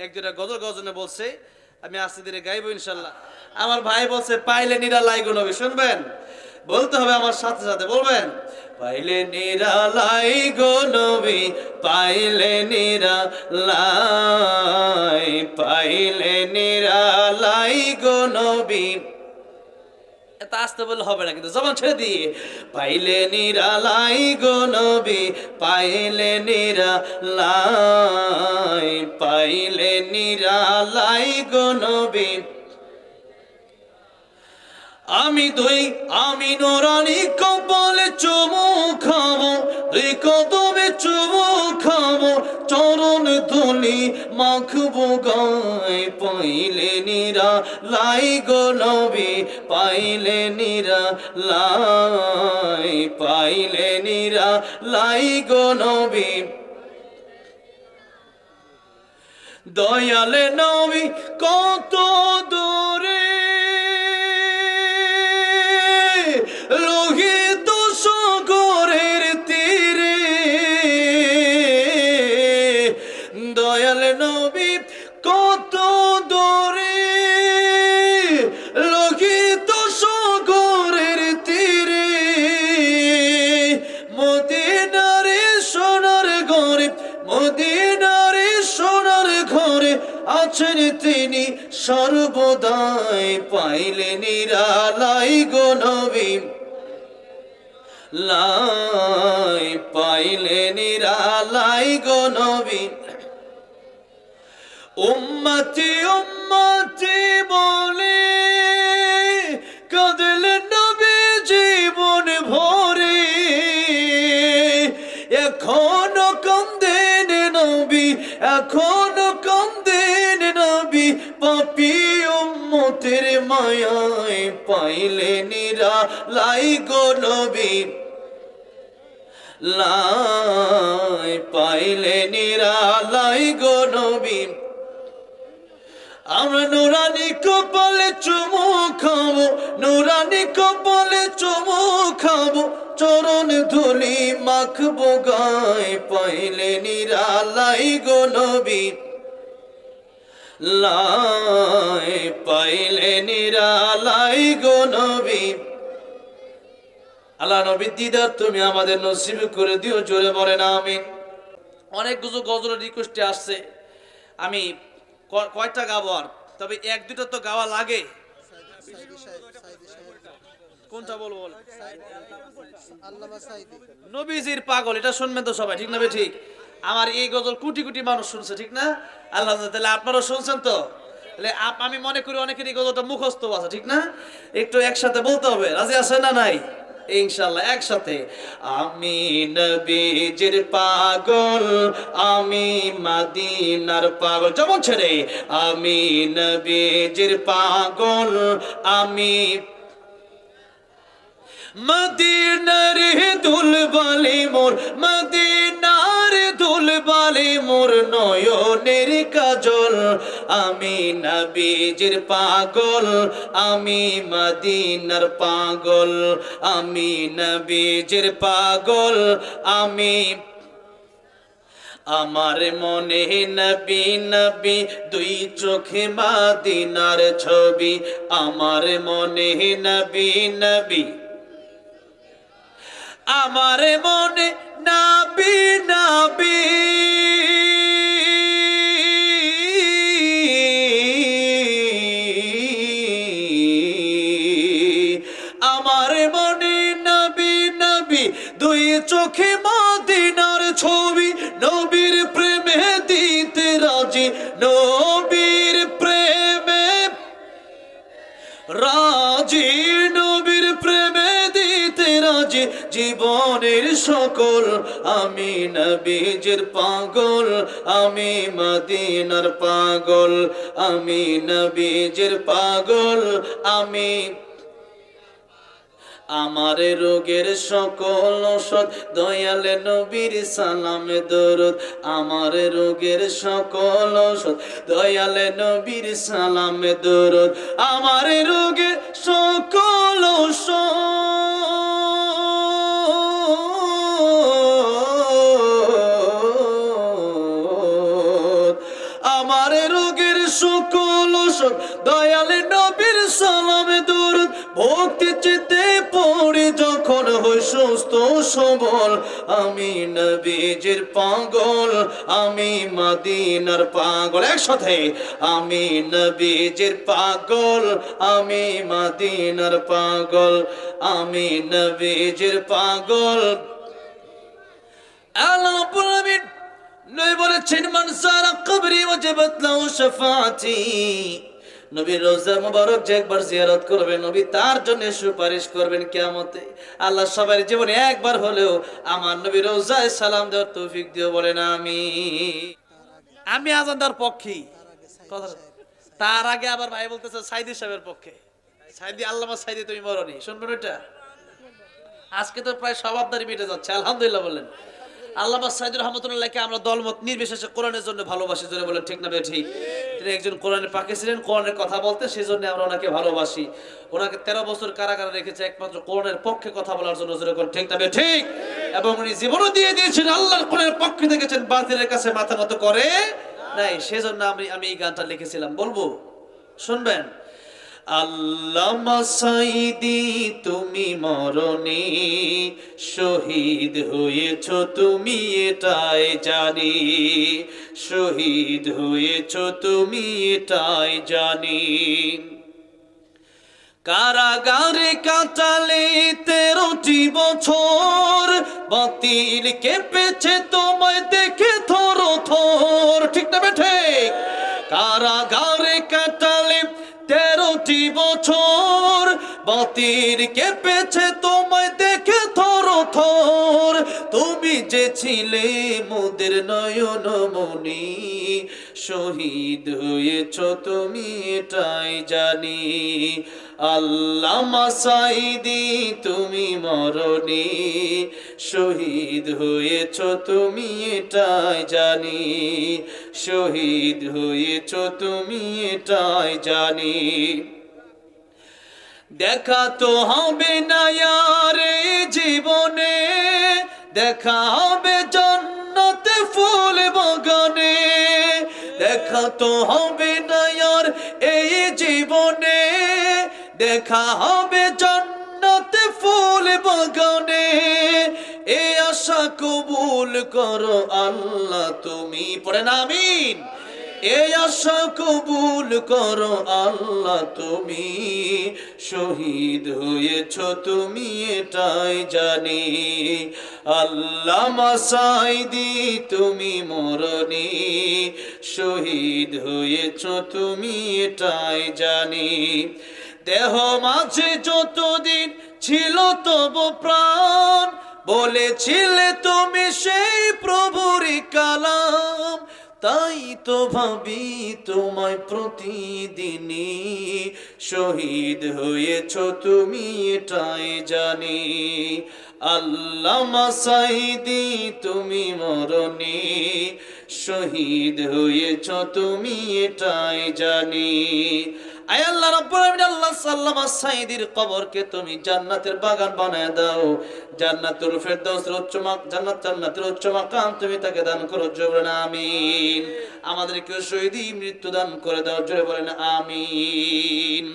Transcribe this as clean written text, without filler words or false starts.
এক দুটা গজল গজনে বলছে, আমি আস্তে ধীরে গাইবো ইনশাল্লাহ। আমার ভাই বলছে পাইলে নিরালাই গো নবী, শুনবেন? বলতে হবে আমার সাথে সাথে, বলবেন? পাইলে নিরালাই গো নবী, পাইলে নিরালাই, পাইলে নিরালাই গো নবী। এত আসতে বললে হবে না, কিন্তু জবান ছেড়ে দিয়ে পাইলে নিরালাই গো নবী, পাইলে নিরালাই, পাইলে নিরালাই গো নবী। আমি নোরানি কপালে চুমু খাবো, দুই কদমে চুমু খাবো, চরণ ধুলি মাখবো গায়ে, পাইলে নিরালাই গো নবী, পাইলে নিরালাই, পাইলে নিরালাই গো নবী। দয়ালে নবী কত দূরে, লোহিত সাগরের তীরে, দয়ালে নবী কত দূরে, লোহিত সাগরের তীরে, মদিনারে সোনার ঘরে, মদিনারে সোনার ঘরে আছেন তিনি সর্বদাই, পাইলে নিরালাই গো নবী, লাই, পাইলে নিরালাই গো নবী। উম্মতি উম্মতি বলে কাঁদলেন নবী জীবন ভরে, এখনো কান্দেন নবী, এখনো কান্দেন নবী, পাপী উম্মতের মায়ায়, পাইলে নিরালাই গো নবী, লাই, পাইলে নিরালাই গো নবী। আমরা নুরানি কপালে চুমু খাবো, নুরানি কপালে চুমু খাবো, চরণ ধুলি মাখবো গায়ে, পাইলে নিরালাই গো নবী, লাই, পাইলে নিরালাই গো নবী। আল্লাহ নবী দিদার তুমি আমাদের নসিব করে দিও, জোরে বলেন আমিন। অনেক গজলের রিকোয়েস্টে আসছে, আমি কয়টা গাবো আর, তবে এক দুটো তো গাওয়া লাগে। কোনটা বলবো? নবীজির পাগল, এটা শুনবেন তো সবাই, ঠিক না? ঠিক। আমার এই গজল কোটি কোটি মানুষ শুনছে, ঠিক না? আল্লাহ, তাহলে আপনারাও শুনছেন তো? তাহলে আমি মনে করি অনেকের এই গজলটা মুখস্থ আছে, ঠিক না? একটু একসাথে বলতে হবে, রাজি আছেন না নাই? ইনশাআল্লাহ একসাথে। আমি নবীজির পাগল, আমি মদিনার পাগল, যেমন ছেড়ে আমি নবীজির পাগল, আমি মদিনার দুলবালি মোর, মদিনার দুলবালি মোর, নয়নের কাজল, আমি নবীজির পাগল, আমি মদিনার পাগল, আমি নবীজির পাগল, আমি আমার মনে নবী নবী, দুই চোখে মদিনার ছবি, আমার মনে নবী নবী, আমার মনে নবী নবী, আমার মনে নবী নবী, দুই চোখে মদিনার ছবি, নবীর প্রেমে দিতে রাজি, নবীর প্রেমে রাজি, নবীর প্রেমে দিতে রাজি, জীবনের সকল, আমি নবীজির পাগল, আমি মদিনার পাগল, আমি নবীজির পাগল, আমি আমার রোগের সকল ঔষধ, দয়ালে নবীর সালামে দরুদ, আমার রোগের সকল ঔষধ, দয়ালে নবীর সালামে দরুদ, আমার রোগের সকল ঔষধ, আমার রোগের সকল ওষুধ দয়াল নবীর সালাম দরুদ ভক্তি চিত্তে পড়ে যখন হই সুস্থ সবল আমি নবীজির পাগল আমি মদিনার পাগল একসাথে আমি নবীজির পাগল আমি মদিনার পাগল আমি নবীজির পাগল আল্লাহ রাব্বুল আলামিন নবী বলেছেন মান সারা কবরি ওয়াজিবাত লাহু শাফাআতি নবীর রওজা মুবারক যে একবার জিয়ারত করবেন নবী তার জন্য সুপারিশ করবেন কিয়ামতে আল্লাহ সবার জীবনে একবার হলেও আমার নবীর রওজায় সালাম দেওয়ার তৌফিক দিও বলেন আমি আজান দেওয়ার পক্ষে কথা তার আগে আবার ভাই বলতেছে সাইদি সাহেবের পক্ষে সাইদি আল্লামা সাইদি তুমি মরনি শুনবেন এটা আজকে তো প্রায় সব আবদারি মিটে যাচ্ছে আলহামদুলিল্লাহ বললেন আল্লামা সাইদুর রহমাতুল্লাহকে আমরা দলমত নির্বিশেষে কোরআনের জন্য ভালোবাসি জোরে বলেন ঠিক না বে ঠিক তিনি একজন কোরআনের পাকে ছিলেন কোরআনের কথা বলতে সেই জন্য আমরা ওনাকে ভালোবাসি ওনাকে 13 বছর কারাগারে রেখেছে একমাত্র কোরআনের পক্ষে কথা বলার জন্য জোরে বলেন ঠিক না বে ঠিক এবং উনি জীবনও দিয়ে দিয়েছেন আল্লাহর কোরআনের পক্ষে থেকেছেন বাতিলের কাছে মাথা নত করে নাই সেজন্য আমি এই গানটা লিখেছিলাম বলবো শুনবেন আল্লামা সাইদি তুমি মরনি শহীদ হয়েছ তুমি এটাই জানি শহীদ হয়েছ তুমি এটাই জানি কারাগারে কাটালে 13টি বছর বাতিল কেঁপেছে তোমায় দেখে থর থর ঠিক না ঠিক কারাগারে কাটালে 13টি বছর বাতিল কেঁপেছে তোমায় দেখে থর থর তুমি যে ছিলে মোদের নয়ন মনি শহীদ হয়েছ তুমি এটাই জানি আল্লামা সাইদি তুমি মরনি শহীদ হয়েছ তুমি এটাই জানি শহীদ হয়েছ তুমি এটাই জানি দেখা তো হবে না আর জীবনে দেখা হবে জান্নাতে ফুল বাগানে দেখা তো হবে না আর এই জীবনে দেখা হবে জান্নাতে ফুল বাগানে এই আশা কবুল করো আল্লাহ তুমি পড়েন আমিন এই আশা কবুল করো আল্লাহ তুমি শহীদ হয়েছ তুমি এটাই জানি আল্লামা সাইদি তুমি মরনি শহীদ হয়েছ তুমি এটাই জানি দেহ মাঝে যতদিন ছিল তব প্রাণ বলেছিলে তুমি সেই প্রভুরই কালাম তাই তো ভাবি তোমায় প্রতিদিনই শহীদ হয়েছ তুমি এটাই জানি আল্লামা সাইদি তুমি মরনি শহীদ হয়েছ তুমি এটাই জানি আয় আল্লাহ রাব্বুল আলামিন আল্লাহ আল্লামা সাইদির কবরকে তুমি জান্নাতের বাগান বানায় দাও জান্নাতুল ফেরদাউসের উচ্চ জান্নাতের উচ্চ মাকাম তুমি তাকে দান করো জোরে বলেন আমিন আমাদেরকে শহীদি মৃত্যু দান করে দাও জোরে বলেন আমিন